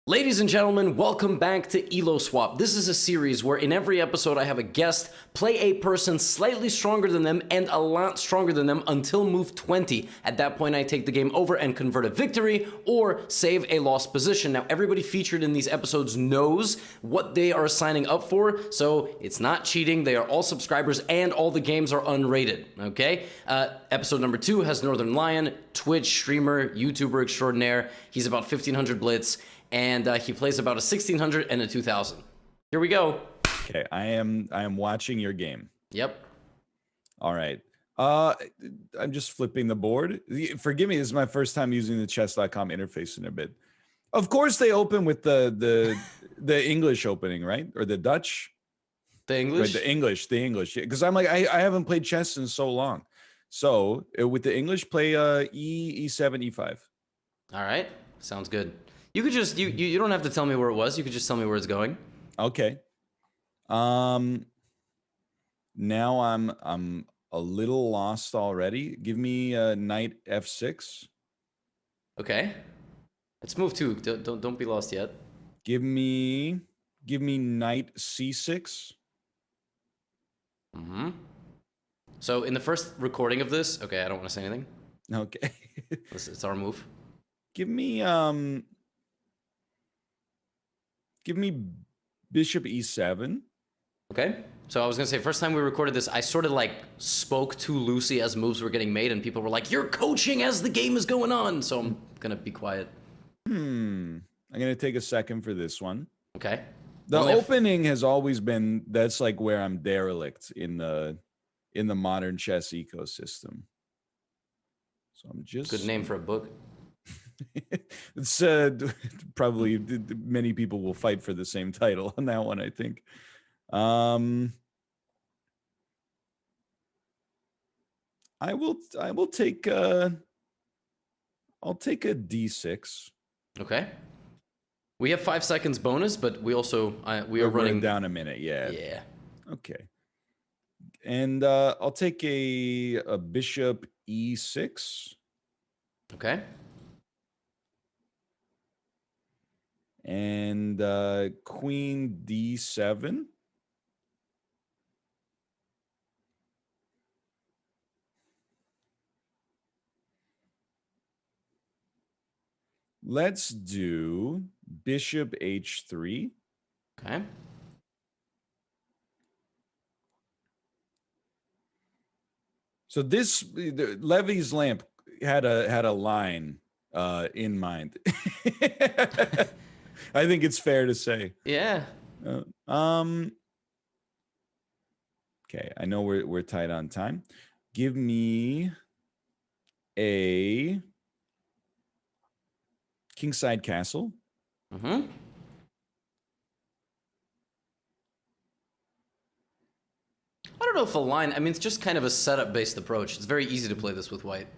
Ladies and gentlemen, welcome back to Elo Swap. This is a series where in every episode I have a guest play a person slightly stronger than them and a lot stronger than them until move 20. At that point, I take the game over and convert a victory or save a lost position. Now, everybody featured in these episodes knows what they are signing up for, so it's not cheating. They are all subscribers and all the games are unrated, okay? Episode number 2 has Northernlion, Twitch streamer, YouTuber extraordinaire. He's about 1500 blitz. And he plays about a 1600 and a 2000. Here we go. Okay, I am watching your game. Yep. All right. I'm just flipping the board. Forgive me, this is my first time using the chess.com interface in a bit. Of course they open with the English opening, right? Or the Dutch? The English? Right, the English. Because I'm like, I haven't played chess in so long. So with the English, play E7, E5. All right. Sounds good. You could just you don't have to tell me where it was. You could just tell me where it's going. Okay. Now I'm a little lost already. Give me knight F6. Okay. Let's move 2. Don't be lost yet. Give me knight C6. Mm-hmm. So in the first recording of this, okay, I don't want to say anything. Okay. It's our move. Give me bishop E7. Okay. So I was going to say, first time we recorded this, I sort of like spoke too loosely as moves were getting made, and people were like, you're coaching as the game is going on. So I'm going to be quiet. I'm going to take a second for this one. Okay. The opening has always been, that's like where I'm derelict in the modern chess ecosystem. So I'm just... Good name for a book. It's probably many people will fight for the same title on that one, I think. I will take I'll take a D6. Okay. We have 5 seconds bonus, but we also we're running down a minute. Yeah. Yeah. Okay. And I'll take a bishop E6. Okay. And queen D7. Let's do bishop H3. Okay. So Levy's lamp had a line in mind. I think it's fair to say. Yeah. Okay, I know we're tight on time. Give me a kingside castle. Mm-hmm. I don't know if a line, I mean, it's just kind of a setup-based approach. It's very easy to play this with white.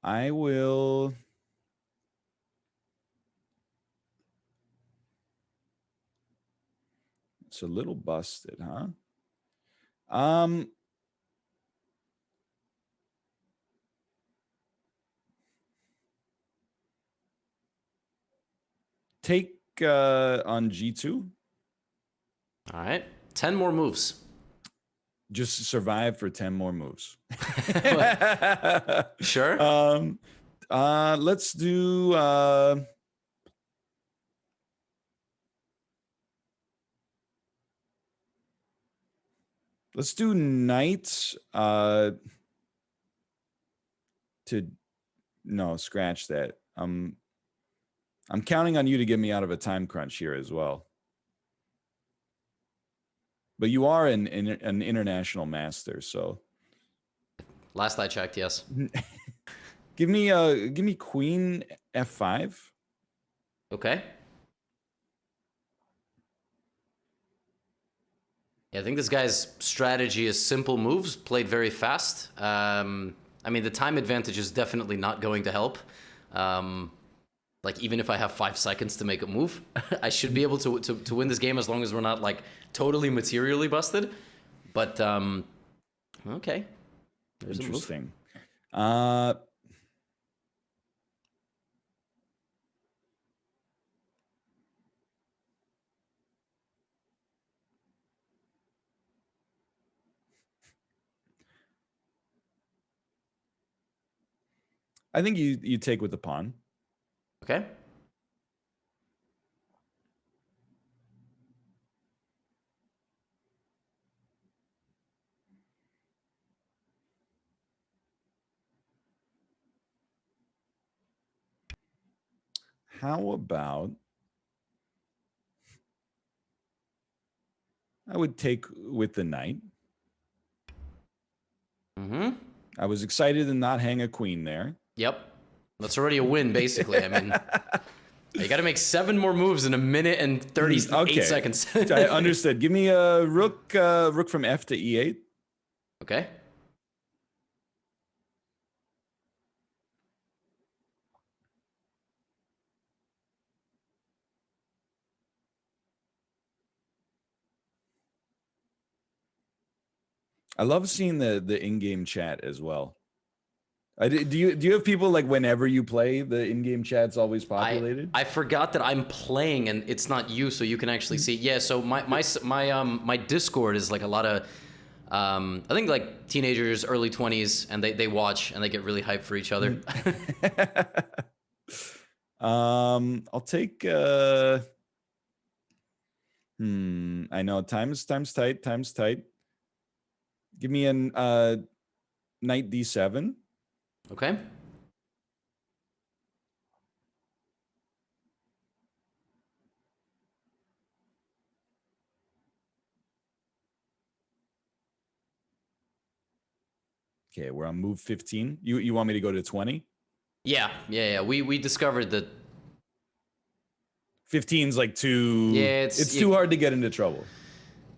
I will... It's a little busted, huh? Take on G2. All right. 10 more moves. Just survive for 10 more moves. Sure. Let's do knight no, scratch that. I'm counting on you to get me out of a time crunch here as well. But you are an international master, so. Last I checked, yes. Give me queen F5. Okay. Yeah, I think this guy's strategy is simple moves, played very fast. I mean, the time advantage is definitely not going to help. Like, even if I have 5 seconds to make a move, I should be able to win this game as long as we're not, like, totally materially busted. But, okay. There's Interesting. a move. I think you take with the pawn. Okay. How about I would take with the knight. Mm-hmm. I was excited to not hang a queen there. Yep. That's already a win, basically. I mean, you got to make 7 more moves in a minute and 38 seconds. I understood. Give me a rook from F to E8. Okay. I love seeing the in-game chat as well. Do you have people like whenever you play the in-game chat's always populated? I forgot that I'm playing and it's not you, so you can actually see. Yeah, so my Discord is like a lot of I think like teenagers, early 20s, and they watch and they get really hyped for each other. I'll take I know time's tight. Give me an knight d7. Okay. Okay, we're on move 15. You want me to go to 20? Yeah. We discovered that 15's like too. Yeah, it's too hard to get into trouble.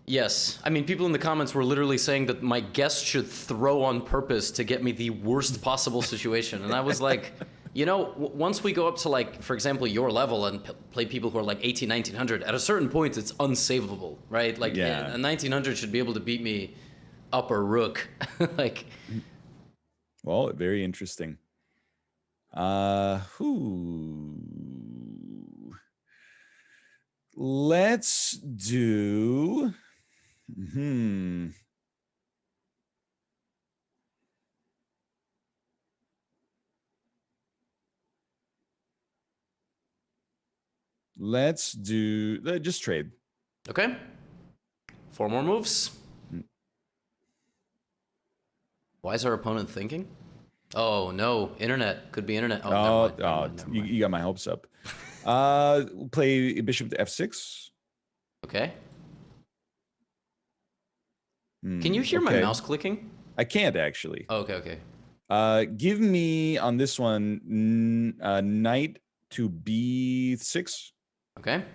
Yes. I mean, people in the comments were literally saying that my guest should throw on purpose to get me the worst possible situation. And I was like, you know, once we go up to, like, for example, your level and play people who are like 18, 1900, at a certain point, it's unsavable, right? Like, yeah. A 1900 should be able to beat me up a rook. Like. Well, very interesting. Let's do. Let's do. Just trade. Okay. 4 more moves. Why is our opponent thinking? Oh, no. Internet. Could be internet. Oh, never mind. You got my hopes up. Play bishop to f6. Okay. Can you hear my mouse clicking? I can't, actually. Oh, okay. Give me, on this one, knight to b6. Okay.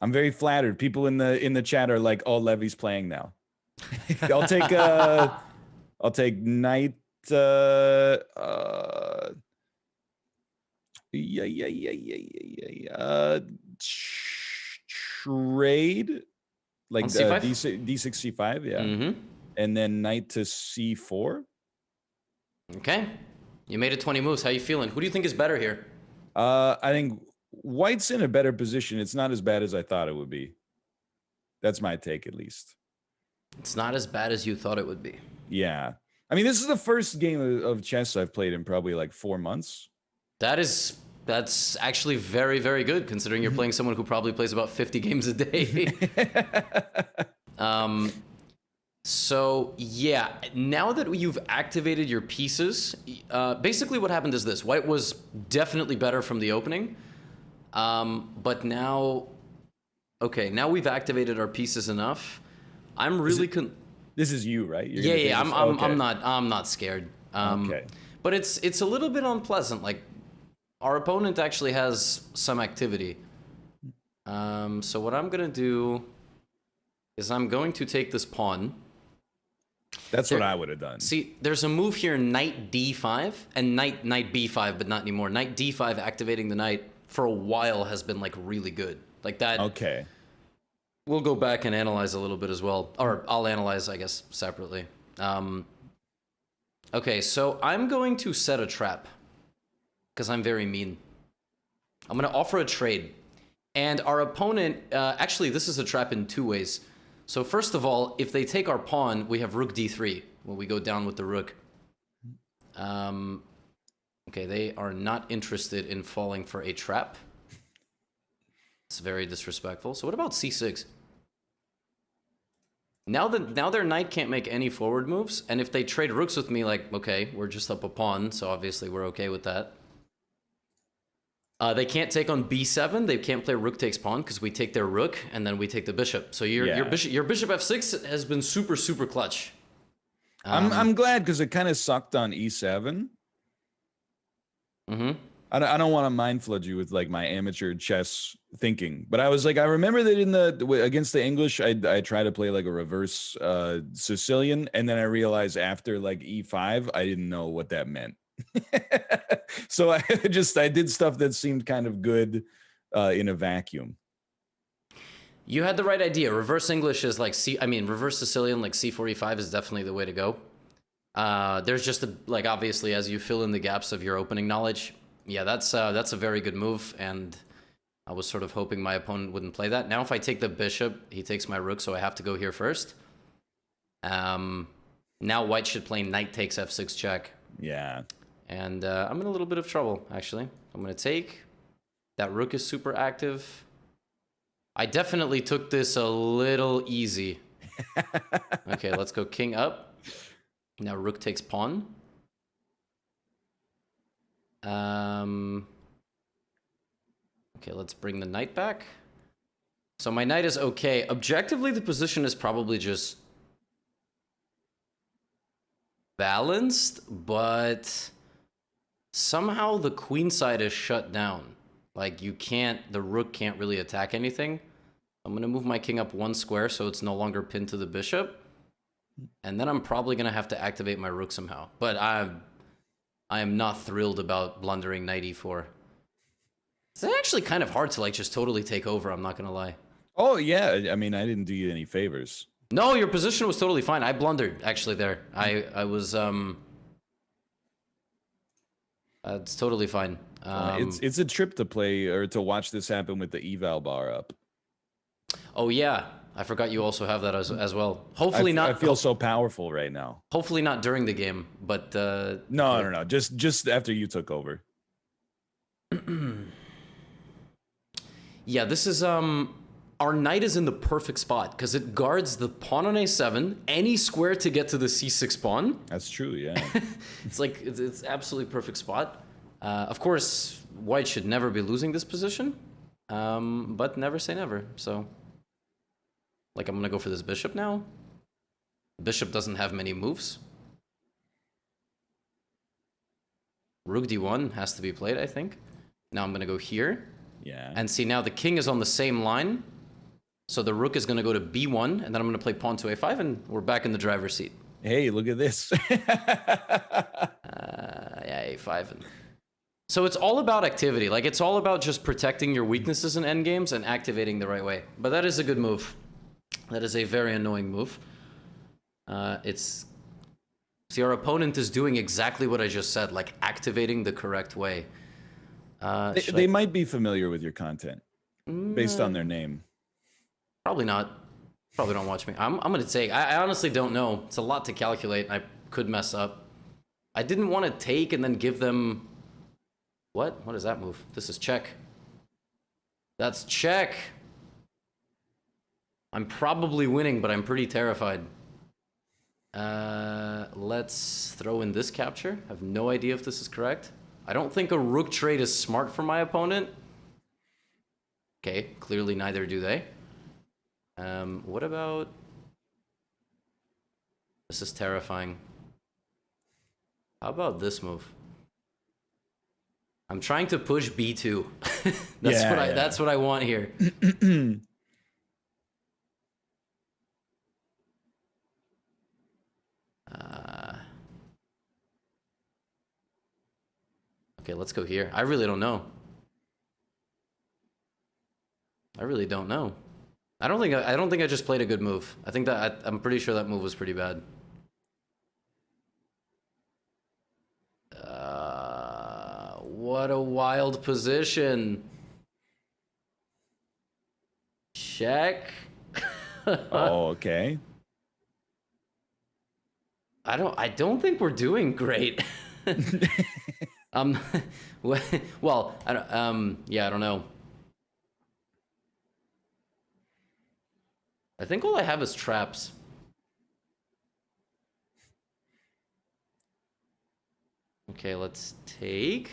I'm very flattered. People in the chat are like, "Oh, Levy's playing now." I'll take knight. Trade like d6 c5, yeah. And then knight to c4. Okay. You made it 20 moves. How you feeling? Who do you think is better here? I think White's in a better position. It's not as bad as I thought it would be. That's my take, at least. It's not as bad as you thought it would be. Yeah. I mean, this is the first game of chess I've played in probably like 4 months. That's actually very, very good, considering you're playing someone who probably plays about 50 games a day. So, yeah, now that you've activated your pieces, basically what happened is this. White was definitely better from the opening, but now... Okay, now we've activated our pieces enough. I'm really... This is you, right? I'm not scared. Okay. But it's a little bit unpleasant. Like, our opponent actually has some activity. So what I'm gonna do is I'm going to take this pawn. That's what I would have done. See, there's a move here, knight d5 and knight b5, but not anymore. Knight d5 activating the knight for a while has been like really good. Like that. Okay. We'll go back and analyze a little bit as well, or I'll analyze, I guess, separately. Okay, so I'm going to set a trap because I'm very mean. I'm going to offer a trade, and our opponent. Actually, this is a trap in two ways. So first of all, if they take our pawn, we have rook d3 when we go down with the rook. Okay, they are not interested in falling for a trap. It's very disrespectful. So what about c6? Now their knight can't make any forward moves, and if they trade rooks with me, like, okay, we're just up a pawn, so obviously we're okay with that. They can't take on b7. They can't play rook takes pawn because we take their rook and then we take the bishop. So your bishop f6 has been super clutch. I'm glad because it kind of sucked on e7. Mm-hmm. I don't want to mind flood you with like my amateur chess thinking, but I was like, I remember that in the against the English, I tried to play like a reverse Sicilian, and then I realized after like e5, I didn't know what that meant. So I did stuff that seemed kind of good in a vacuum. You had the right idea. Reverse English is like reverse Sicilian, like c45 is definitely the way to go. There's just like obviously as you fill in the gaps of your opening knowledge. Yeah, that's a very good move, and I was sort of hoping my opponent wouldn't play that. Now if I take the bishop, he takes my rook, so I have to go here first. Now white should play knight takes f6 check. Yeah. And I'm in a little bit of trouble, actually. I'm going to take. That rook is super active. I definitely took this a little easy. Okay, let's go king up. Now rook takes pawn. Okay, let's bring the knight back. So my knight is okay. Objectively, the position is probably just balanced, but somehow the queen side is shut down. Like the rook can't really attack anything. I'm going to move my king up one square so it's no longer pinned to the bishop. And then I'm probably going to have to activate my rook somehow. But I am not thrilled about blundering knight e4. It's actually kind of hard to like just totally take over, I'm not going to lie. Oh, yeah. I mean, I didn't do you any favors. No, your position was totally fine. I blundered, actually, there. I was, it's totally fine. It's a trip to play or to watch this happen with the eval bar up. Oh, yeah. I forgot you also have that as well. Hopefully not. I feel so powerful right now. Hopefully not during the game, but... No. Just after you took over. Yeah, this is... Our knight is in the perfect spot because it guards the pawn on a7, any square to get to the c6 pawn. That's true, yeah. It's absolutely perfect spot. Of course, white should never be losing this position, but never say never. So, like, I'm going to go for this bishop now. The bishop doesn't have many moves. Rook d1 has to be played, I think. Now I'm going to go here. Yeah. And see, now the king is on the same line. So the rook is going to go to b1, and then I'm going to play pawn to a5, and we're back in the driver's seat. Hey, look at this. Yeah, a5. So it's all about activity. Like, it's all about just protecting your weaknesses in endgames and activating the right way. But that is a good move. That is a very annoying move. See, our opponent is doing exactly what I just said, like activating the correct way. They might be familiar with your content based on their name. Probably not. Probably don't watch me. I'm going to take... I honestly don't know. It's a lot to calculate. I could mess up. I didn't want to take and then give them... What? What is that move? This is check. That's check. I'm probably winning, but I'm pretty terrified. Let's throw in this capture. I have no idea if this is correct. I don't think a rook trade is smart for my opponent. Okay, clearly neither do they. What about... This is terrifying. How about this move? I'm trying to push b2. That's what I want here. Okay, let's go here. I really don't know. I really don't know. I don't think I just played a good move. I think that I'm pretty sure that move was pretty bad. What a wild position. Check. Oh, okay. I don't think we're doing great. Well, yeah, I don't know. I think all I have is traps. Okay, let's take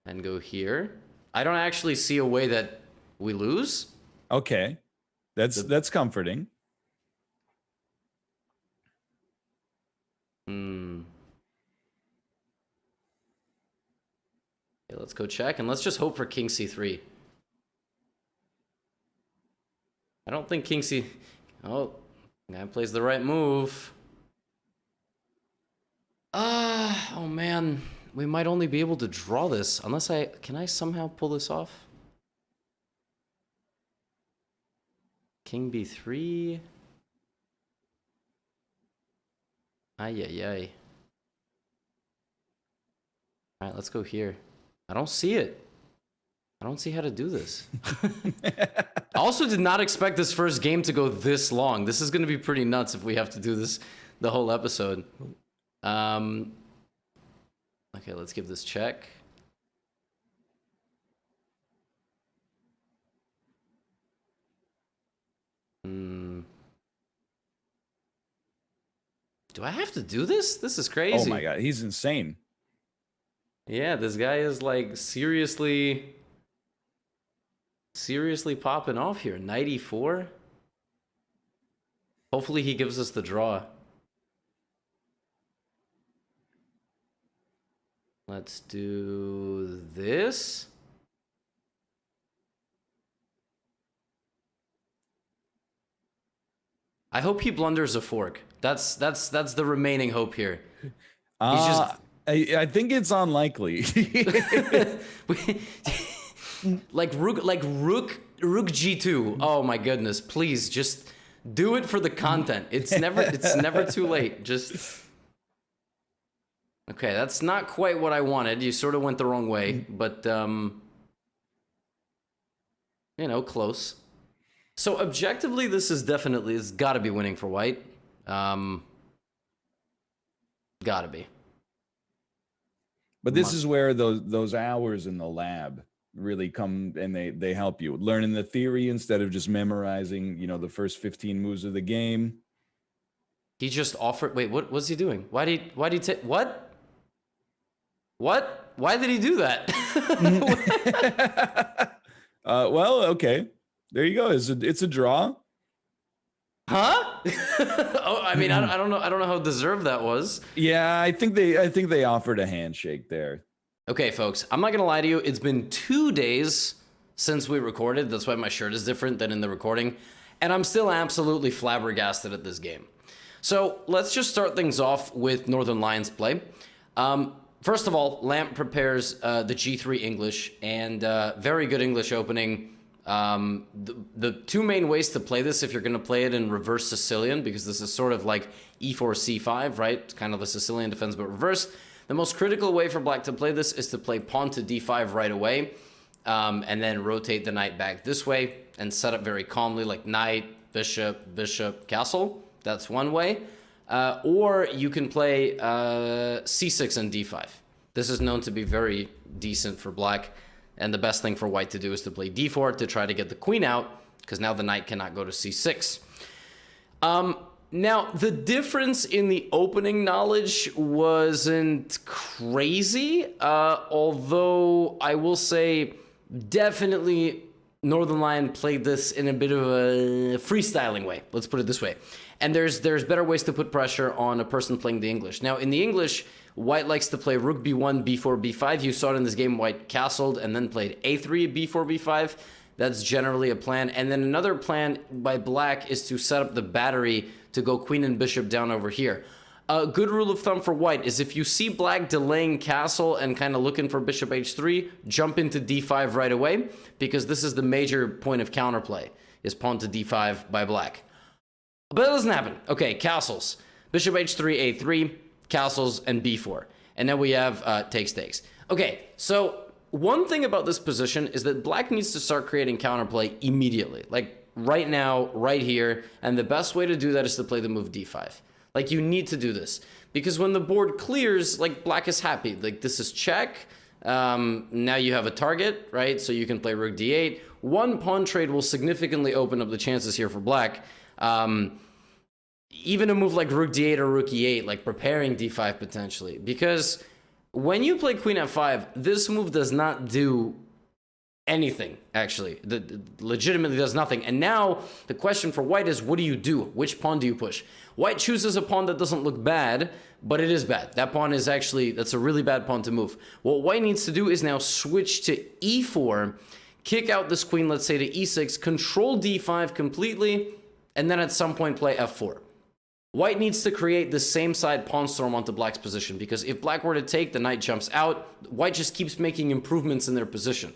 and go here. I don't actually see a way that we lose. Okay. That's comforting. Okay, let's go check and let's just hope for king c3. I don't think king c... Oh, guy plays the right move. Oh man, we might only be able to draw this unless can I somehow pull this off? King b3. Ay. All right, let's go here. I don't see it. I don't see how to do this. I also did not expect this first game to go this long. This is going to be pretty nuts if we have to do this the whole episode. Okay, let's give this check. Do I have to do this? This is crazy. Oh my god, he's insane. Yeah, this guy is like seriously popping off here. 94. Hopefully he gives us the draw. Let's do this. I hope he blunders a fork. That's the remaining hope here. I think it's unlikely. like rook g2. Oh my goodness! Please just do it for the content. It's never too late. Just okay. That's not quite what I wanted. You sort of went the wrong way, but you know, close. So objectively, this is definitely, it's got to be winning for white. Got to be. But this is where those hours in the lab really come, and they help you learning the theory instead of just memorizing, you know, the first 15 moves of the game. He just offered. Wait, what was he doing? Why did he take what? What? Why did he do that? Well, okay. There you go. It's a draw. Huh? Oh, I mean, I don't know. I don't know how deserved that was. Yeah, I think they offered a handshake there. Okay, folks, I'm not gonna lie to you. It's been 2 days since we recorded. That's why my shirt is different than in the recording, and I'm still absolutely flabbergasted at this game. So let's just start things off with Northernlion's play. First of all, Lamp prepares the G3 English, and very good English opening. The two main ways to play this, if you're going to play it in reverse Sicilian, because this is sort of like e4, c5, right? It's kind of a Sicilian defense, but reversed. The most critical way for black to play this is to play pawn to d5 right away, and then rotate the knight back this way and set up very calmly, like knight, bishop, bishop, castle. That's one way. Or you can play c6 and d5. This is known to be very decent for black. And the best thing for white to do is to play d4 to try to get the queen out, because now the knight cannot go to c6. Now, the difference in the opening knowledge wasn't crazy, although I will say definitely Northernlion played this in a bit of a freestyling way. Let's put it this way. And there's better ways to put pressure on a person playing the English. Now, in the English, white likes to play rook b1, b4, b5. You saw it in this game, white castled and then played a3, b4, b5. That's generally a plan. And then another plan by black is to set up the battery to go queen and bishop down over here. A good rule of thumb for white is if you see black delaying castle and kind of looking for bishop h3, jump into d5 right away, because this is the major point of counterplay, is pawn to d5 by black. But that doesn't happen. Okay, castles. Bishop h3, a3, castles, and b4. And then we have takes. Okay, so one thing about this position is that black needs to start creating counterplay immediately. Like right now, right here, and the best way to do that is to play the move d5. Like you need to do this, because when the board clears, like black is happy. Like this is check. Now you have a target, right? So you can play rook d8. One pawn trade will significantly open up the chances here for black. Even a move like rook d8 or rook e8, like preparing d5 potentially, because when you play queen f5, this move does not do anything, actually. Legitimately does nothing. And now the question for white is, what do you do? Which pawn do you push? White chooses a pawn that doesn't look bad, but it is bad. That pawn is actually, that's a really bad pawn to move. What white needs to do is now switch to e4, kick out this queen, let's say to e6, control d5 completely, and then at some point play f4. White needs to create the same side pawn storm onto black's position, because if black were to take, the knight jumps out. White just keeps making improvements in their position.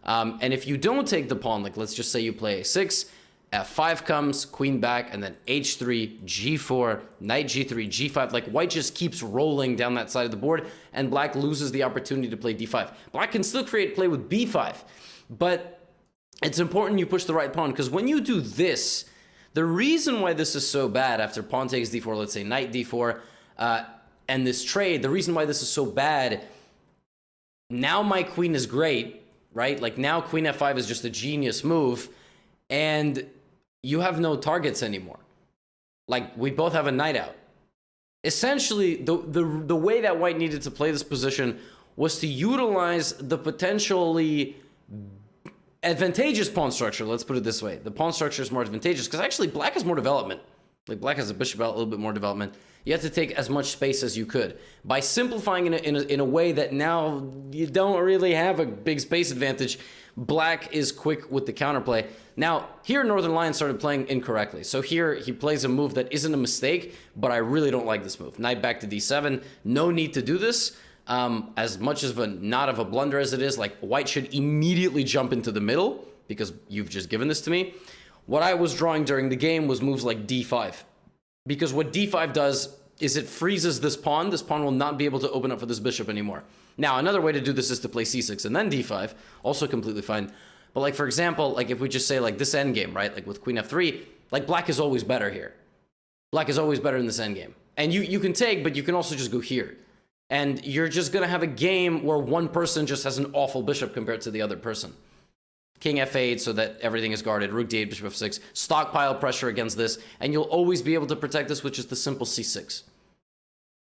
And if you don't take the pawn, like let's just say you play a6, f5 comes, queen back, and then h3, g4, knight g3, g5. Like white just keeps rolling down that side of the board, and black loses the opportunity to play d5. Black can still create play with b5, but it's important you push the right pawn, because when you do this, the reason why this is so bad after pawn takes d4, let's say knight d4, and this trade, the reason why this is so bad, now my queen is great, right? Like now queen f5 is just a genius move, and you have no targets anymore. Like we both have a knight out. Essentially, the way that white needed to play this position was to utilize the potentially advantageous pawn structure. Let's put it this way. The pawn structure is more advantageous because actually black has more development. Like black has a bishop out, a little bit more development. You have to take as much space as you could. By simplifying in a way that now you don't really have a big space advantage, black is quick with the counterplay. Now, here Northernlion started playing incorrectly. So here he plays a move that isn't a mistake, but I really don't like this move. Knight back to d7. No need to do this. As much of a not of a blunder as it is, like white should immediately jump into the middle because you've just given this to me. What I was drawing during the game was moves like d5, because what d5 does is it freezes this pawn. This pawn will not be able to open up for this bishop anymore. Now, another way to do this is to play c6 and then d5, also completely fine. But like, for example, like if we just say like this endgame, right? Like with queen f3, like black is always better here. Black is always better in this endgame. And you can take, but you can also just go here. And you're just going to have a game where one person just has an awful bishop compared to the other person. King f8 so that everything is guarded. Rook d8, bishop f6. Stockpile pressure against this. And you'll always be able to protect this with just the simple c6.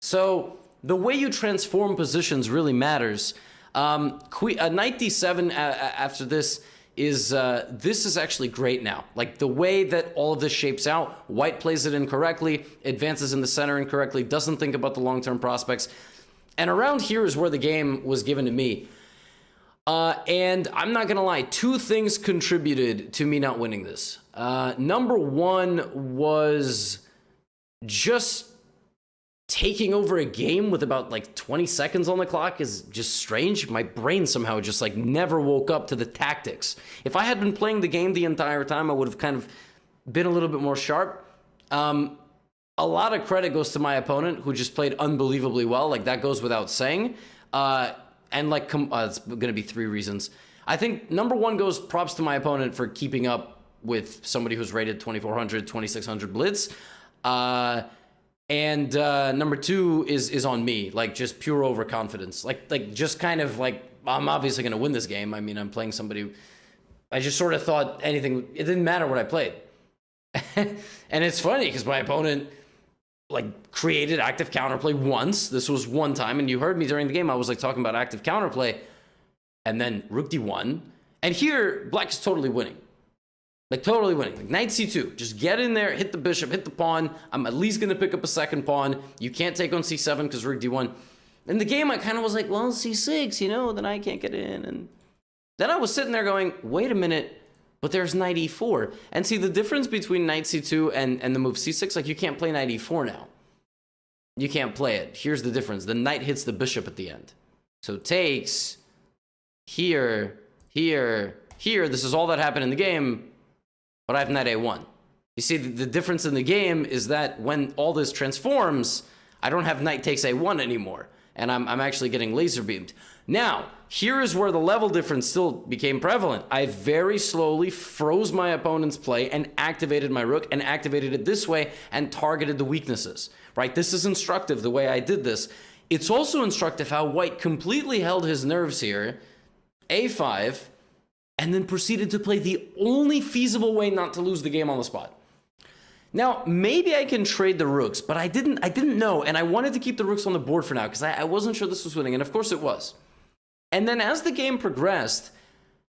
So the way you transform positions really matters. Knight d7 after this is actually great now. Like the way that all of this shapes out, white plays it incorrectly, advances in the center incorrectly, doesn't think about the long-term prospects. And around here is where the game was given to me. And I'm not going to lie, two things contributed to me not winning this. Number one was just taking over a game with about like 20 seconds on the clock is just strange. My brain somehow just like never woke up to the tactics. If I had been playing the game the entire time, I would have kind of been a little bit more sharp. A lot of credit goes to my opponent, who just played unbelievably well. Like, that goes without saying. And, like, it's going to be three reasons. I think number one goes props to my opponent for keeping up with somebody who's rated 2400, 2600 blitz. And number two is on me, like, just pure overconfidence. Like just kind of, like, I'm obviously going to win this game. I mean, I'm playing somebody. I just sort of thought anything, it didn't matter what I played. And it's funny because my opponent like created active counterplay once. This was one time, and you heard me during the game. I was like talking about active counterplay, and then rook d1. And here, black is totally winning. Like totally winning. Like knight c2. Just get in there, hit the bishop, hit the pawn. I'm at least gonna pick up a second pawn. You can't take on c7 because rook d1. In the game, I kind of was like, well, c6, you know, then I can't get in. And then I was sitting there going, wait a minute. But there's knight e4. And see, the difference between knight c2 and the move c6, like you can't play knight e4 now. you can't play it. Here's the difference. The knight hits the bishop at the end. So takes here, here, here. This is all that happened in the game, but I have knight a1. You see, the difference in the game is that when all this transforms, I don't have knight takes a1 anymore, and I'm actually getting laser beamed. Now, here is where the level difference still became prevalent. I very slowly froze my opponent's play and activated my rook and activated it this way and targeted the weaknesses, right? This is instructive the way I did this. It's also instructive how white completely held his nerves here, a5, and then proceeded to play the only feasible way not to lose the game on the spot. Now, maybe I can trade the rooks, but I didn't know, and I wanted to keep the rooks on the board for now because I wasn't sure this was winning, and of course it was. And then as the game progressed,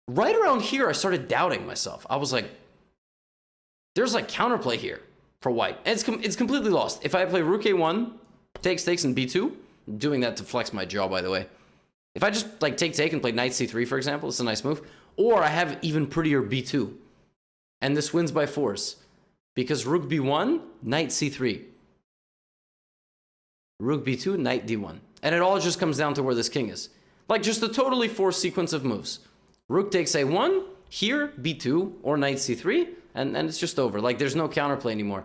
right around here, I started doubting myself. I was like, there's like counterplay here for white. And it's completely lost. If I play rook a1, takes, and b2, I'm doing that to flex my jaw, by the way. If I just like take and play knight c3, for example, it's a nice move. Or I have even prettier b2. And this wins by force. Because rook b1, knight c3. Rook b2, knight d1. And it all just comes down to where this king is. Like just a totally forced sequence of moves. Rook takes a1, here, b2, or knight c3, and it's just over. Like there's no counterplay anymore.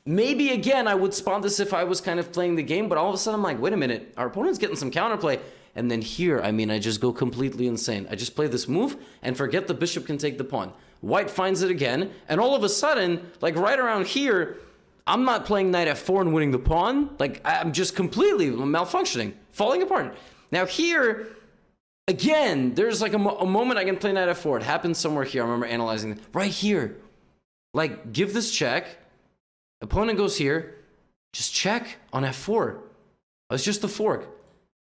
Maybe again, I would spot this if I was kind of playing the game, but all of a sudden I'm like, wait a minute, our opponent's getting some counterplay. And then here, I mean, I just go completely insane. I just play this move and forget the bishop can take the pawn. White finds it again, and all of a sudden, like right around here, I'm not playing knight f4 and winning the pawn. Like I'm just completely malfunctioning, falling apart. Now here, again, there's like a moment I can play knight f4. It happens somewhere here. I remember analyzing it. Right here. Like, give this check. Opponent goes here. Just check on f4. It's just a fork.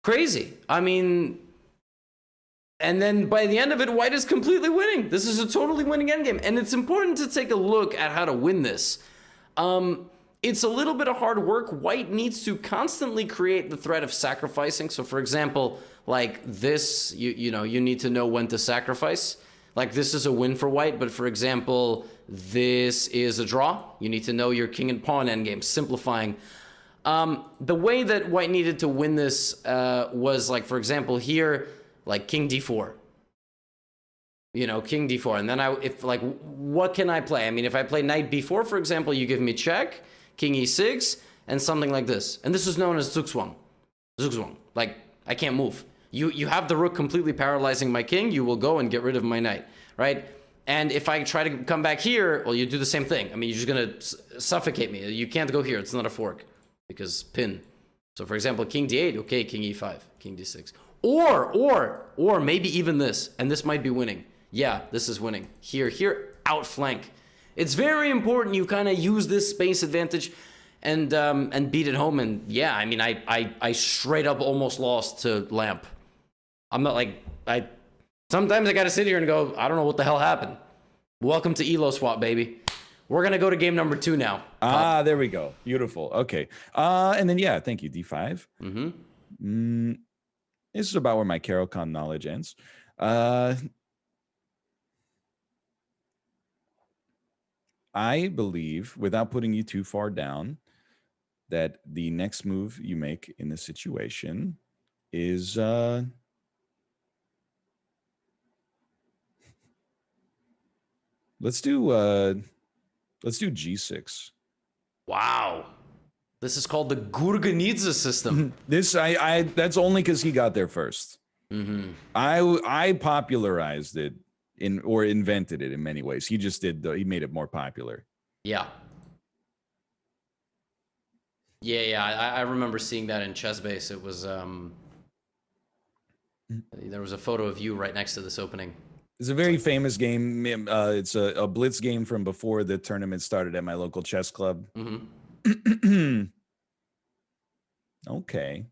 Crazy. I mean, and then by the end of it, white is completely winning. This is a totally winning endgame. And it's important to take a look at how to win this. It's a little bit of hard work. White needs to constantly create the threat of sacrificing. So for example, like this, you know, you need to know when to sacrifice. Like this is a win for white, but for example, this is a draw. You need to know your king and pawn endgame, simplifying. The way that white needed to win this was like, for example, here, like king d4. You know, king d4. And then what can I play? I mean, if I play knight b4, for example, you give me check, king e6, and something like this. And this is known as zugzwang. Zugzwang. Like, I can't move. You have the rook completely paralyzing my king, you will go and get rid of my knight, right? And if I try to come back here, well, you do the same thing. I mean, you're just going to suffocate me. You can't go here. It's not a fork because pin. So, for example, king d8, okay, king e5, king d6. Or maybe even this, and this might be winning. Yeah, this is winning. Here, outflank. It's very important you kind of use this space advantage and beat it home. And yeah, I mean, I straight up almost lost to lamp. I'm not like, sometimes I got to sit here and go, I don't know what the hell happened. Welcome to Elo Swap, baby. We're going to go to game number 2 now. There we go. Beautiful. Okay. And then, yeah, thank you. D5. Mm-hmm. This is about where my Caro-Kann knowledge ends. I believe, without putting you too far down, that the next move you make in this situation is let's do G6. Wow. This is called the Gurganidze system. This that's only because he got there first. Mm-hmm. I popularized it or invented it in many ways. He just he made it more popular. Yeah. Yeah. I remember seeing that in ChessBase. It was there was a photo of you right next to this opening. It's a very famous game. It's a blitz game from before the tournament started at my local chess club. Mm-hmm. Okay.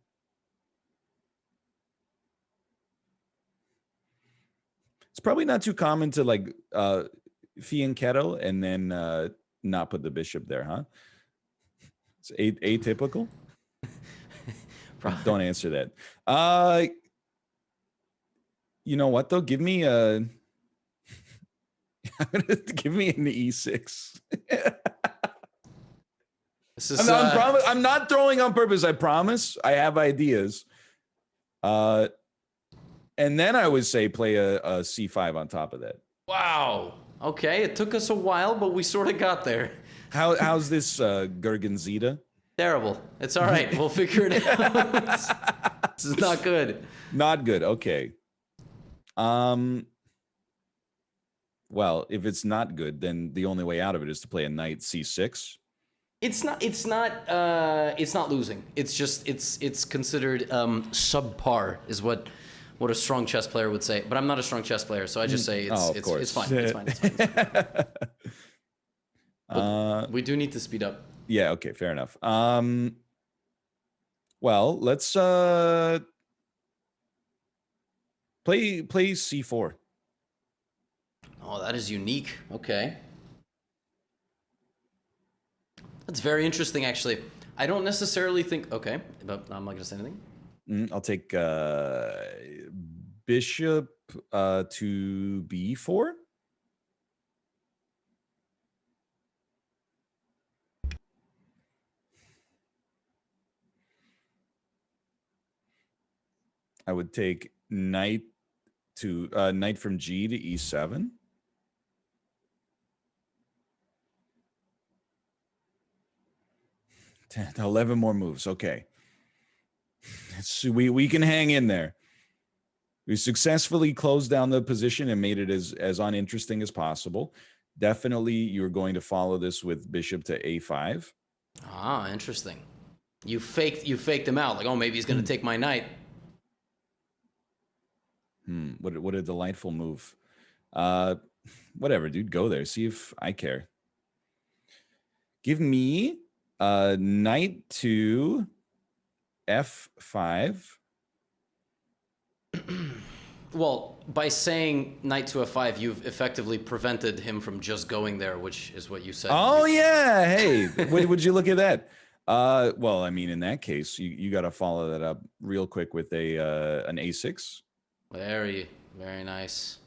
It's probably not too common to like fianchetto and then not put the bishop there, huh? It's atypical. Don't answer that. You know what though? Give me give me an e6. This is I'm not throwing on purpose. I promise. I have ideas. And then I would say play a c5 on top of that. wow. Okay, it took us a while, but we sort of got there. How's this Gurganzita? Terrible. It's all right. We'll figure it out. This is not good. Not good. Okay. Well, if it's not good, then the only way out of it is to play a knight c6. It's not losing. It's just it's considered subpar is what a strong chess player would say. But I'm not a strong chess player, so I just say it's fine. It's fine. But we do need to speed up. Yeah, okay, fair enough. Well, let's play c4. Oh, that is unique. Okay. That's very interesting, actually. I don't necessarily think... Okay, but I'm not going to say anything. I'll take bishop to b4. I would take knight from g to e7. 10, 11 more moves. Okay. So we can hang in there. We successfully closed down the position and made it as uninteresting as possible. Definitely you're going to follow this with bishop to a5. Ah, interesting. You faked him out. Like, oh, maybe he's going to take my knight. What a delightful move. Whatever, dude. Go there. See if I care. Give me knight to f5. Well, by saying knight to f5, you've effectively prevented him from just going there, which is what you said. Oh, yeah. Hey, would you look at that? Well, I mean, in that case, you got to follow that up real quick with an a6. Very, very nice.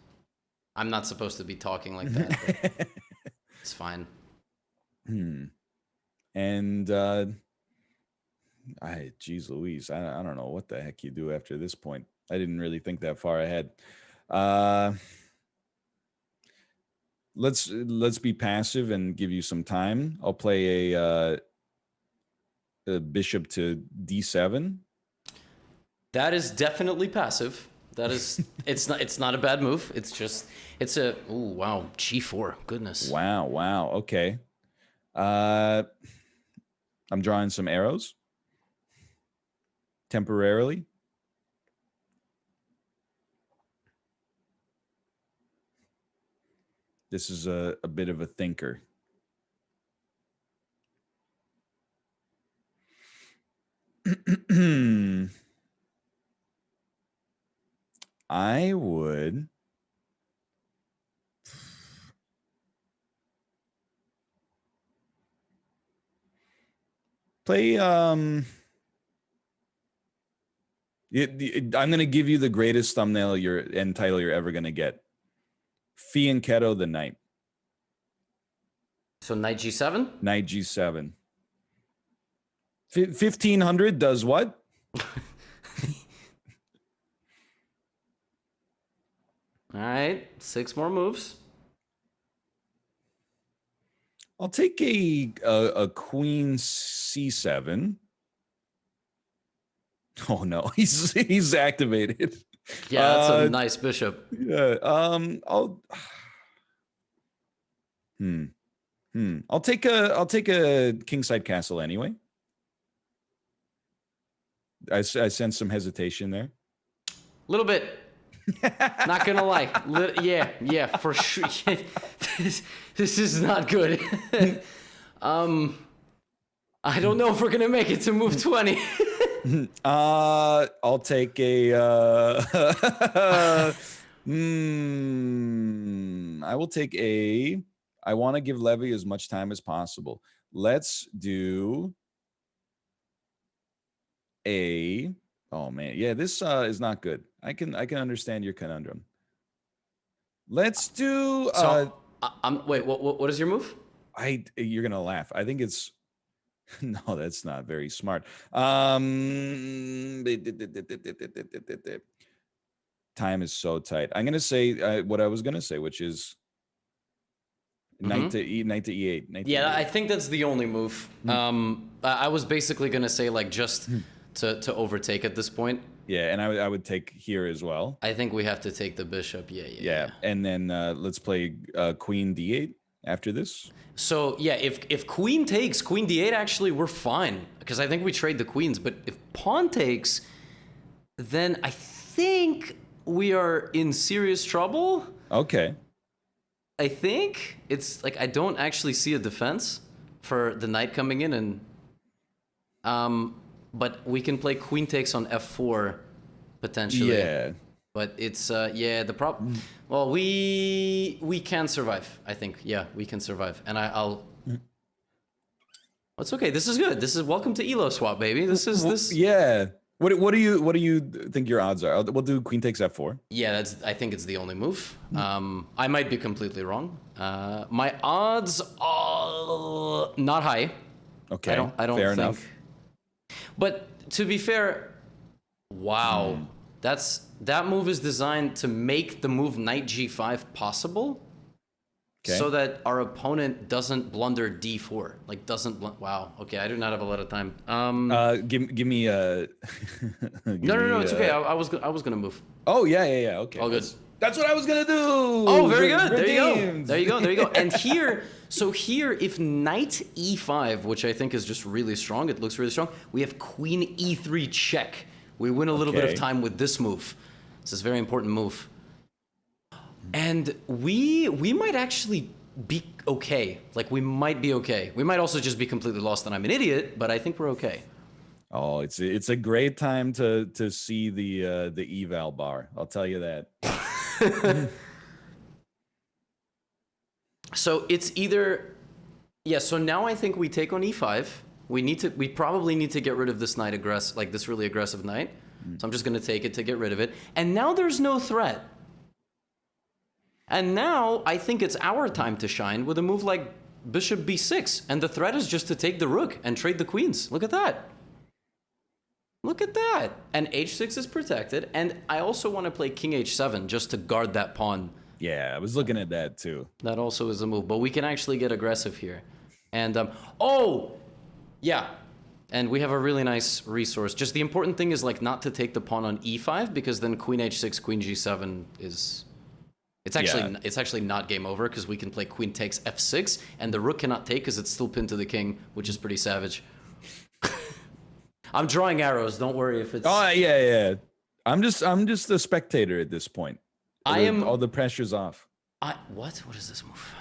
I'm not supposed to be talking like that, but it's fine. And geez Louise, I don't know what the heck you do after this point. I didn't really think that far ahead. Let's be passive and give you some time. I'll play a bishop to d7. That is definitely passive. That is, it's not a bad move. It's a, ooh, wow, g4, goodness. Wow, okay. I'm drawing some arrows temporarily. This is a bit of a thinker. I would play I'm going to give you the greatest thumbnail and title you're ever going to get. Fianchetto the knight. So knight g7? Knight g7. 1500 does what? All right, 6 more moves. I'll take a queen c7. Oh no, he's activated. Yeah, that's a nice bishop. Yeah. I'll take a kingside castle anyway. I sense some hesitation there. A little bit. Not gonna lie. Yeah, for sure. This is not good. I don't know if we're gonna make it to move 20. I'll take a I will take a I want to give Levy as much time as possible. Let's do a oh man, yeah, this is not good. I can understand your conundrum. Let's do wait, what is your move? you're gonna laugh. I think it's No, that's not very smart. Time is so tight. I'm gonna say what I was gonna say, which is knight to e8, knight to Yeah, I e8. think that's the only move. I was basically gonna say like just to overtake at this point. Yeah, and I would take here as well. I think we have to take the bishop. Yeah. And then let's play queen d8 after this. So yeah, if queen takes queen d8, actually we're fine because I think we trade the queens. But if pawn takes, then I think we are in serious trouble. Okay. I think it's like I don't actually see a defense for the knight coming in, and but we can play queen takes on f4 potentially. Yeah. But it's yeah, the problem. Well, we can survive. I think yeah, we can survive, and I'll. It's okay. This is good. This is welcome to Elo Swap, baby. This is this. Yeah. What do you think your odds are? We'll do queen takes f4. Yeah, I think it's the only move. I might be completely wrong. My odds are not high. Okay. I don't fair think. enough. But to be fair, wow, that move is designed to make the move knight g5 possible, so that our opponent doesn't blunder d4. Like wow. Okay, I do not have a lot of time. Give me a. No, it's okay. I was gonna move. Oh yeah. Okay. All good. That's what I was gonna do. Oh, very good. There you go. And here, if knight e5, which I think is just really strong, it looks really strong. We have queen e3 check. We win a little bit of time with this move. This is a very important move. And we might actually be okay. Like we might be okay. We might also just be completely lost and I'm an idiot, but I think we're okay. Oh, it's a great time to see the eval bar. I'll tell you that. So it's either, yeah. So now I think we take on e5. We probably need to get rid of this knight like this really aggressive knight. So I'm just gonna take it to get rid of it. And now there's no threat. And now I think it's our time to shine with a move like bishop b6, and the threat is just to take the rook and trade the queens. Look at that. Look at that. And h6 is protected, and I also want to play king h7 just to guard that pawn. Yeah, I was looking at that too. That also is a move, but we can actually get aggressive here. And oh, yeah. And we have a really nice resource. Just the important thing is like not to take the pawn on e5, because then queen h6, queen g7 is... It's actually not game over, because we can play queen takes f6, and the rook cannot take because it's still pinned to the king, which is pretty savage. I'm drawing arrows. Don't worry if it's... Oh yeah. I'm just a spectator at this point. All the pressure's off. What is this move?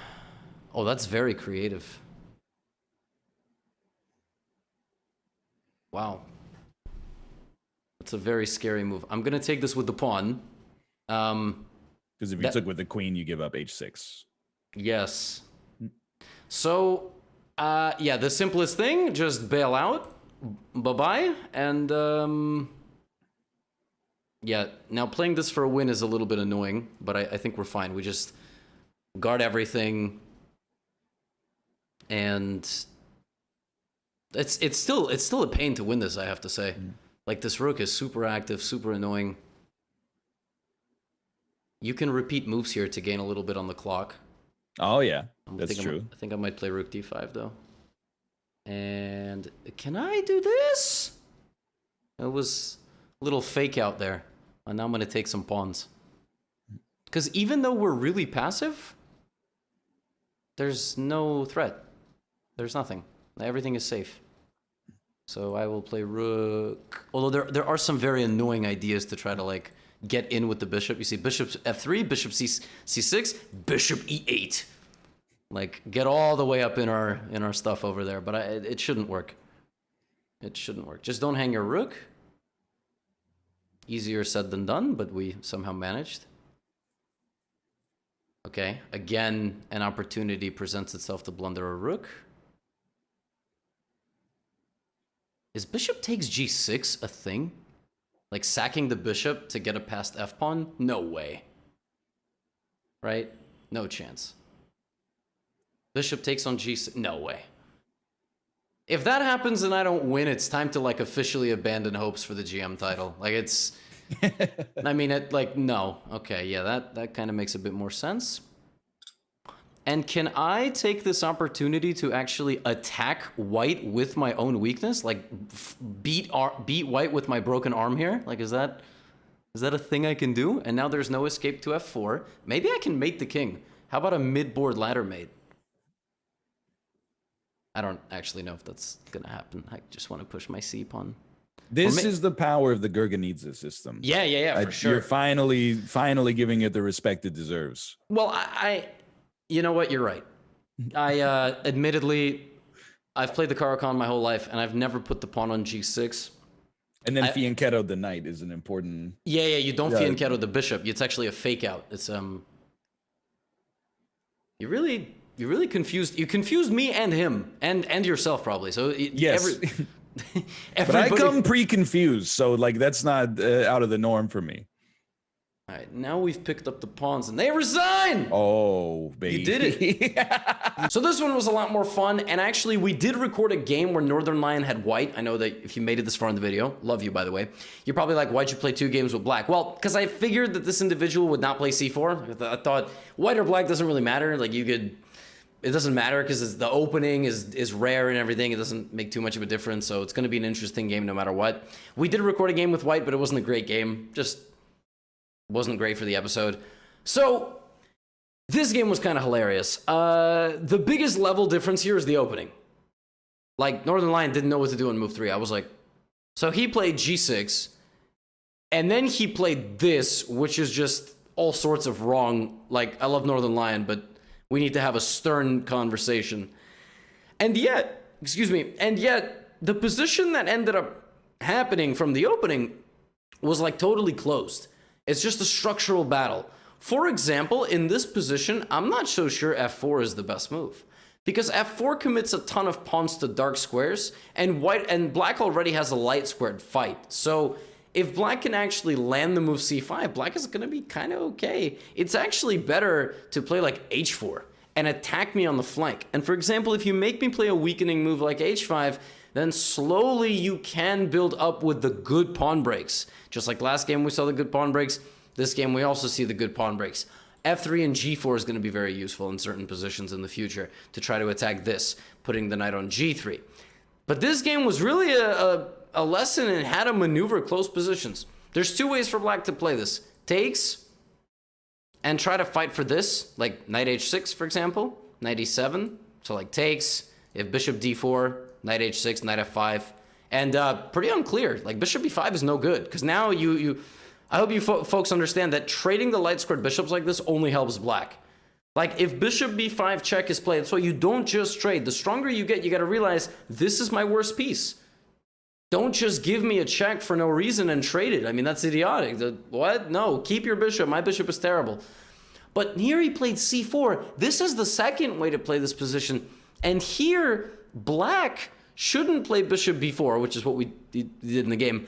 Oh, that's very creative. Wow. That's a very scary move. I'm gonna take this with the pawn. Because if you took with the queen, you give up h6. Yes. So, yeah, the simplest thing, just bail out. Bye-bye. And, yeah, now playing this for a win is a little bit annoying, but I think we're fine. We just guard everything. And it's still a pain to win this, I have to say. Like, this rook is super active, super annoying. You can repeat moves here to gain a little bit on the clock. Oh, yeah. That's true. I think I might play rook d5, though. And can I do this? It was a little fake out there. And now I'm going to take some pawns. Because even though we're really passive, there's no threat. There's nothing. Everything is safe. So I will play rook. Although there are some very annoying ideas to try to, like, get in with the bishop. You see bishop f3, bishop c6, bishop e8. Like, get all the way up in our stuff over there. But it shouldn't work. It shouldn't work. Just don't hang your rook. Easier said than done, but we somehow managed. Okay, again, an opportunity presents itself to blunder a rook. Is bishop takes g6 a thing? Like sacking the bishop to get a past f-pawn? No way. Right? No chance. Bishop takes on g6. No way. If that happens and I don't win, it's time to like officially abandon hopes for the GM title. Like it's, I mean, no. Okay, yeah, that kind of makes a bit more sense. And can I take this opportunity to actually attack white with my own weakness? Like beat white with my broken arm here? Like is that a thing I can do? And now there's no escape to f4. Maybe I can mate the king. How about a mid-board ladder mate? I don't actually know if that's gonna happen. I just want to push my c pawn. This is the power of the Gurganidze system. Yeah, for sure. You're finally giving it the respect it deserves. Well, you know what? You're right. I admittedly, I've played the Caro-Kann my whole life, and I've never put the pawn on g6. And then fianchetto the knight is an important. Yeah. You don't fianchetto the bishop. It's actually a fake out. It's You really confused. You confused me and him and yourself probably. So yes. But I come pre-confused, so like that's not out of the norm for me. All right, now we've picked up the pawns and they resign! Oh, baby. You did it. So this one was a lot more fun, and actually we did record a game where Northernlion had white. I know that if you made it this far in the video, love you by the way, you're probably like, why'd you play 2 games with black? Well, because I figured that this individual would not play c4. I thought white or black doesn't really matter. Like you could, it doesn't matter because the opening is rare and everything. It doesn't make too much of a difference, so it's going to be an interesting game no matter what. We did record a game with white, but it wasn't a great game. Just wasn't great for the episode. So this game was kind of hilarious. The biggest level difference here is the opening. Like Northernlion didn't know what to do on move 3. I was like, so he played g6, and then he played this, which is just all sorts of wrong. Like I love Northernlion, but we need to have a stern conversation. And yet, the position that ended up happening from the opening was like totally closed. It's just a structural battle. For example, in this position, I'm not so sure f4 is the best move. Because f4 commits a ton of pawns to dark squares, and black already has a light squared fight. So if black can actually land the move c5, black is going to be kind of okay. It's actually better to play like h4 and attack me on the flank. And for example, if you make me play a weakening move like h5, then slowly you can build up with the good pawn breaks. Just like last game we saw the good pawn breaks, this game we also see the good pawn breaks. f3 and g4 is going to be very useful in certain positions in the future to try to attack this, putting the knight on g3. But this game was really a lesson in how to maneuver close positions. There's 2 ways for black to play this. Takes, and try to fight for this, like knight h6, for example, knight e7. So like takes, if bishop d4, knight h6, knight f5, and pretty unclear. Like bishop e5 is no good, because now I hope you folks understand that trading the light squared bishops like this only helps black. Like if bishop b5 check is played, so you don't just trade. The stronger you get, you got to realize this is my worst piece. Don't just give me a check for no reason and trade it. I mean, that's idiotic. What? No, keep your bishop. My bishop is terrible. But here he played c4. This is the second way to play this position. And here, black shouldn't play bishop b4, which is what we did in the game.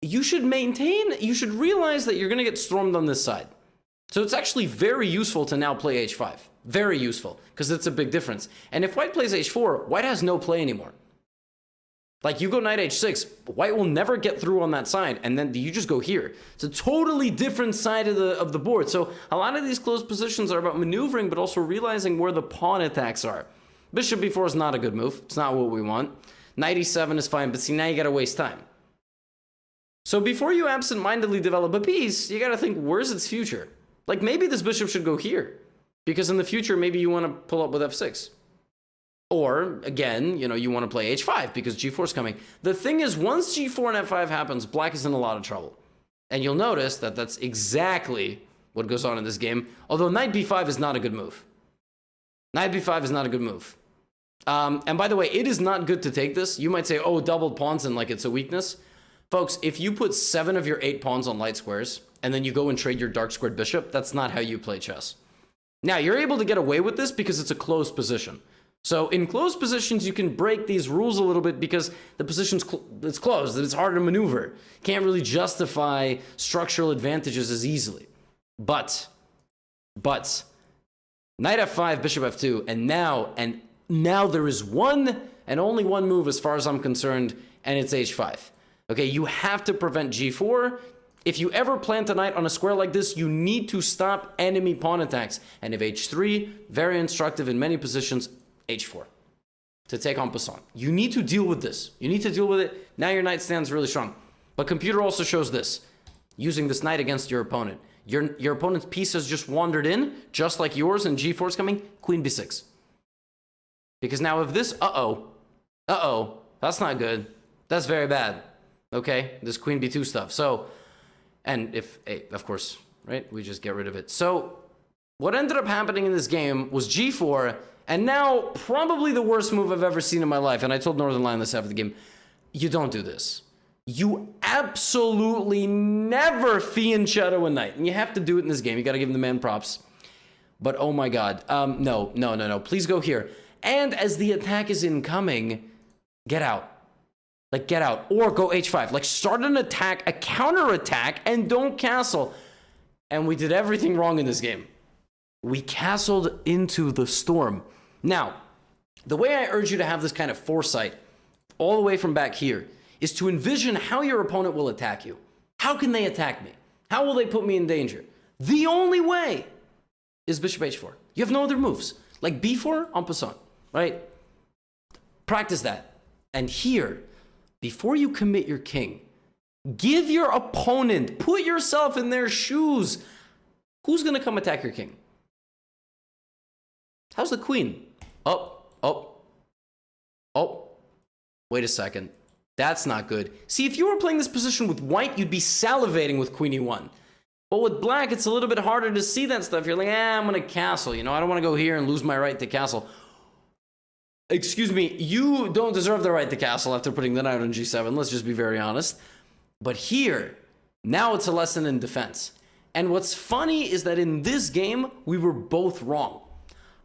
You should realize that you're going to get stormed on this side. So it's actually very useful to now play h5. Very useful, because it's a big difference. And if white plays h4, white has no play anymore. Like you go knight h6, white will never get through on that side, and then you just go here. It's a totally different side of the board. So a lot of these closed positions are about maneuvering, but also realizing where the pawn attacks are. Bishop b4 is not a good move. It's not what we want. Knight e7 is fine, but see, now you gotta waste time. So before you absent-mindedly develop a piece, you gotta think, where's its future? Like maybe this bishop should go here, because in the future, maybe you wanna pull up with f6. Or, again, you want to play h5 because g4 is coming. The thing is, once g4 and f5 happens, black is in a lot of trouble. And you'll notice that that's exactly what goes on in this game. Although knight b5 is not a good move. Knight b5 is not a good move. And by the way, it is not good to take this. You might say, oh, doubled pawns and like it's a weakness. Folks, if you put 7 of your 8 pawns on light squares, and then you go and trade your dark squared bishop, that's not how you play chess. Now, you're able to get away with this because it's a closed position. So in closed positions, you can break these rules a little bit because the position's it's closed, and it's harder to maneuver. Can't really justify structural advantages as easily. But knight f5, bishop f2, and now there is one and only one move as far as I'm concerned, and it's h5. Okay, you have to prevent g4. If you ever plant a knight on a square like this, you need to stop enemy pawn attacks. And if h3, very instructive in many positions, h4 to take en passant. You need to deal with this. You need to deal with it. Now your knight stands really strong. But computer also shows this. Using this knight against your opponent. Your opponent's piece has just wandered in, just like yours, and g4 is coming, queen b6. Because now if this, that's not good. That's very bad. Okay, this queen b2 stuff. So, and if, of course, right, we just get rid of it. So, what ended up happening in this game was g4, and now probably the worst move I've ever seen in my life, and I told Northernlion this after the game, you don't do this. You absolutely never fianchetto a knight, and you have to do it in this game. You got to give the man props. But oh my god, no, please go here. And as the attack is incoming, get out. Like, get out. Or go h5. Like, start an attack, a counter-attack, and don't castle. And we did everything wrong in this game. We castled into the storm. Now, the way I urge you to have this kind of foresight, all the way from back here, is to envision how your opponent will attack you. How can they attack me? How will they put me in danger? The only way is bishop h4. You have no other moves. Like b4, en passant, right? Practice that. And here, before you commit your king, give your opponent, put yourself in their shoes. Who's going to come attack your king? How's the queen? Oh. Wait a second. That's not good. See, if you were playing this position with white, you'd be salivating with queen e1. But with black, it's a little bit harder to see that stuff. You're like, I'm going to castle. You know, I don't want to go here and lose my right to castle. Excuse me, you don't deserve the right to castle after putting the knight on g7. Let's just be very honest. But here, now it's a lesson in defense. And what's funny is that in this game, we were both wrong.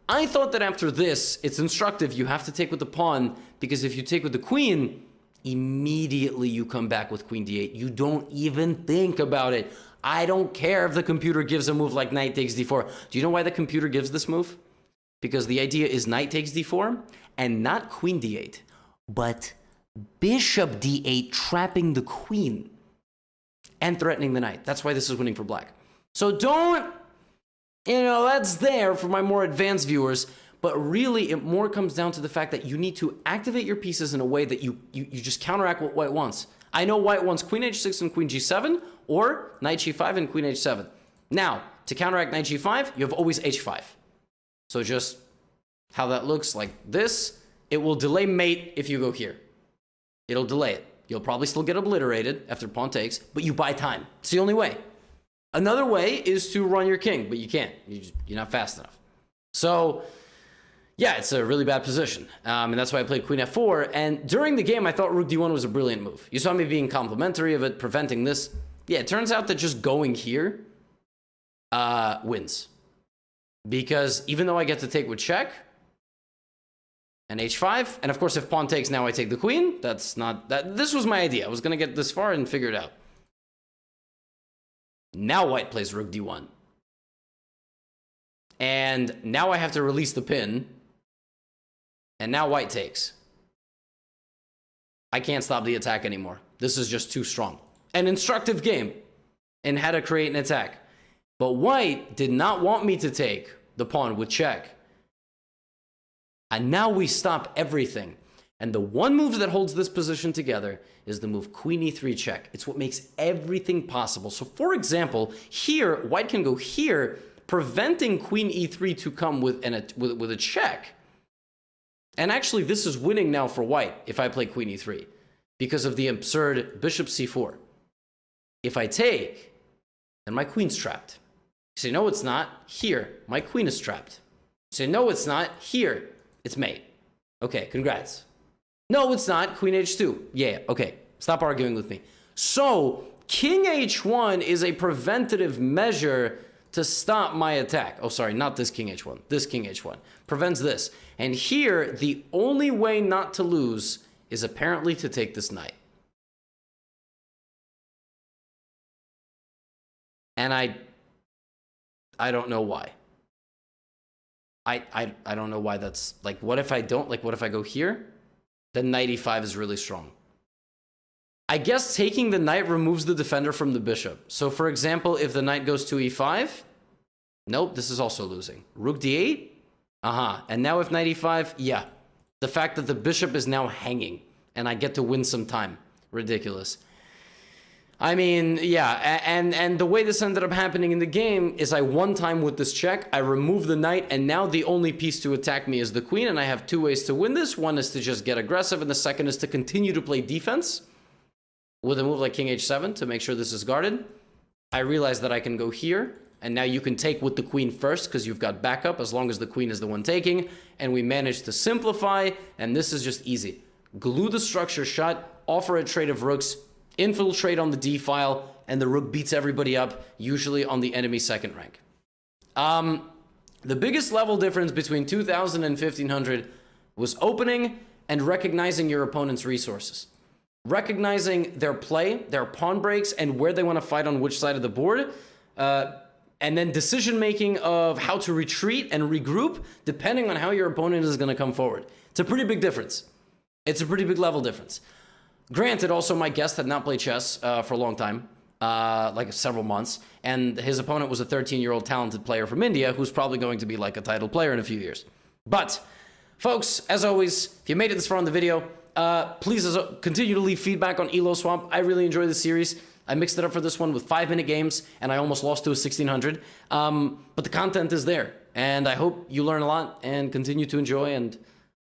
I thought that after this, it's instructive. You have to take with the pawn, because if you take with the queen, immediately you come back with queen d8. You don't even think about it. I don't care if the computer gives a move like knight takes d4. Do you know why the computer gives this move? Because the idea is knight takes d4, and not queen d8, but bishop d8 trapping the queen and threatening the knight. That's why this is winning for black. So don't, that's there for my more advanced viewers, but really it more comes down to the fact that you need to activate your pieces in a way that you just counteract what white wants. I know white wants queen h6 and queen g7, or knight g5 and queen h7. Now, to counteract knight g5, you have always h5. So just how that looks like this, it will delay mate if you go here. It'll delay it. You'll probably still get obliterated after pawn takes, but you buy time. It's the only way. Another way is to run your king, but you can't. You're not fast enough. So, yeah, it's a really bad position. And that's why I played queen f4. And during the game, I thought rook d1 was a brilliant move. You saw me being complimentary of it, preventing this. Yeah, it turns out that just going here wins. Because even though I get to take with check and h5, and of course if pawn takes, now I take the queen. That's not that. This was my idea. I was going to get this far and figure it out. Now white plays rook d1. And now I have to release the pin. And now white takes. I can't stop the attack anymore. This is just too strong. An instructive game in how to create an attack. But white did not want me to take the pawn with check. And now we stop everything. And the one move that holds this position together is the move queen e3 check. It's what makes everything possible. So for example, here, white can go here, preventing queen e3 to come with a check. And actually, this is winning now for white if I play queen e3, because of the absurd bishop c4. If I take, then my queen's trapped. You say, no, it's not. Here, my queen is trapped. You say, no, it's not. Here, it's mate. Okay, congrats. No, it's not. Queen h2. Yeah, okay. Stop arguing with me. So, king h1 is a preventative measure to stop my attack. Oh, sorry, not this king h1. This king h1 prevents this. And here, the only way not to lose is apparently to take this knight. And I don't know why. I don't know why that's like, what if I don't? Like, what if I go here? then knight e5 is really strong. I guess taking the knight removes the defender from the bishop. So for example, if the knight goes to e5, nope, this is also losing. Rook d8, and now if knight e5, yeah. The fact that the bishop is now hanging, and I get to win some time. Ridiculous. I mean, yeah, and the way this ended up happening in the game is I won time with this check, I remove the knight, and now the only piece to attack me is the queen, and I have two ways to win this. One is to just get aggressive, and the second is to continue to play defense with a move like king h7 to make sure this is guarded. I realize that I can go here, and now you can take with the queen first because you've got backup as long as the queen is the one taking, and we managed to simplify, and this is just easy. Glue the structure shut, offer a trade of rooks, infiltrate on the d file, and the rook beats everybody up, usually on the enemy second rank. The biggest level difference between 2000 and 1500 was opening and recognizing your opponent's resources. Recognizing their play, their pawn breaks, and where they want to fight on which side of the board, and then decision-making of how to retreat and regroup depending on how your opponent is going to come forward. It's a pretty big difference. It's a pretty big level difference. Granted, also my guest had not played chess for a long time, like several months, and his opponent was a 13-year-old talented player from India who's probably going to be like a title player in a few years. But, folks, as always, if you made it this far in the video, please continue to leave feedback on Elo Swap. I really enjoy the series. I mixed it up for this one with 5-minute games, and I almost lost to a 1600. But the content is there, and I hope you learn a lot and continue to enjoy, and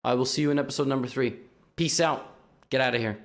I will see you in episode number 3. Peace out. Get out of here.